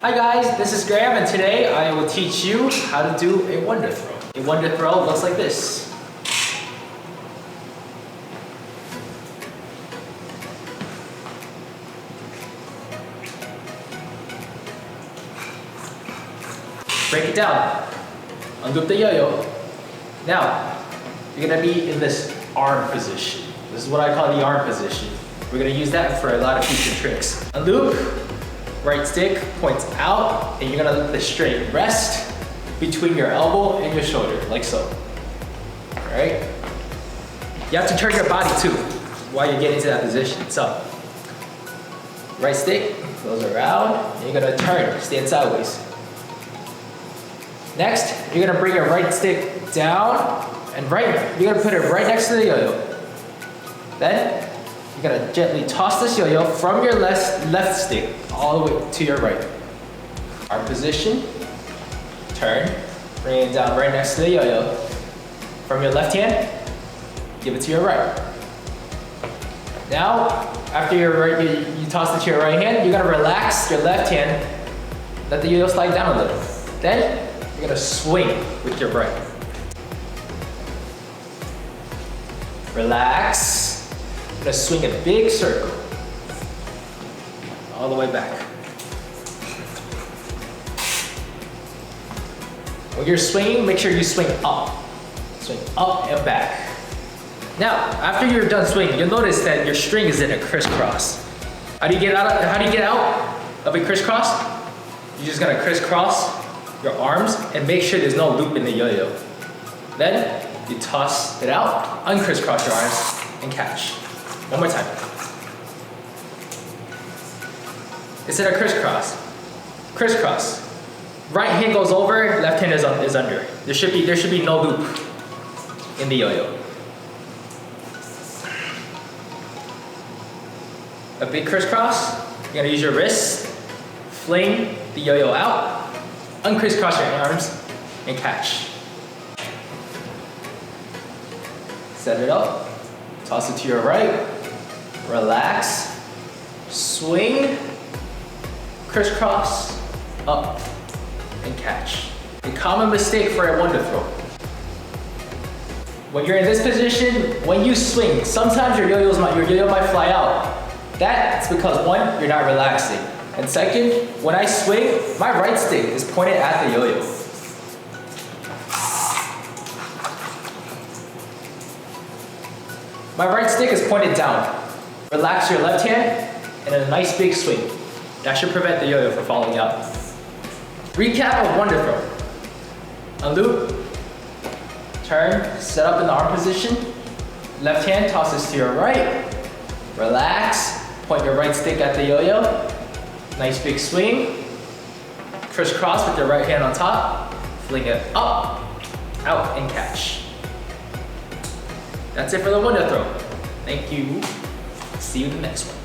Hi guys, this is Graham and today I will teach you how to do a wonder throw. A wonder throw looks like this. Break it down. Unloop the yo-yo. Now, you're gonna be in this arm position. This is what I call the arm position. We're gonna use that for a lot of future tricks. Unloop, right stick points out, and you're gonna let the straight rest between your elbow and your shoulder, like so. All right? You have to turn your body too while you get into that position. So, right stick goes around, and you're gonna turn, stand sideways. Next, you're gonna bring your right stick down, and you're gonna put it right next to the yo-yo. Then, you're gonna gently toss this yo-yo from your left stick all the way to your right. Arm position, turn, bring it down right next to the yo-yo. From your left hand, give it to your right. Now, after you toss it to your right hand, you're gonna relax your left hand, let the yo-yo slide down a little. Then, you're gonna swing with your right. Relax. You're gonna swing a big circle. All the way back. When you're swinging, make sure you swing up. Swing up and back. Now, after you're done swinging, you'll notice that your string is in a crisscross. How do you get out of a crisscross? You're just gonna crisscross your arms and make sure there's no loop in the yo-yo. Then you toss it out, uncrisscross your arms, and catch. One more time. Instead of crisscross, crisscross. Right hand goes over, left hand is under. There should be no loop in the yo-yo. A big crisscross, you're gonna use your wrists, fling the yo-yo out, uncrisscross your arms, and catch. Set it up, toss it to your right, relax, swing, crisscross, up, and catch. A common mistake for a wonder throw. When you're in this position, when you swing, sometimes your yo-yo might fly out. That's because one, you're not relaxing. And second, when I swing, my right stick is pointed at the yo-yo. My right stick is pointed down. Relax your left hand and a nice big swing. That should prevent the yo-yo from falling out. Recap of wonder throw. Unloop, turn, set up in the arm position. Left hand tosses to your right. Relax, point your right stick at the yo-yo. Nice big swing. Crisscross with your right hand on top. Fling it up, out, and catch. That's it for the wonder throw. Thank you. See you in the next one.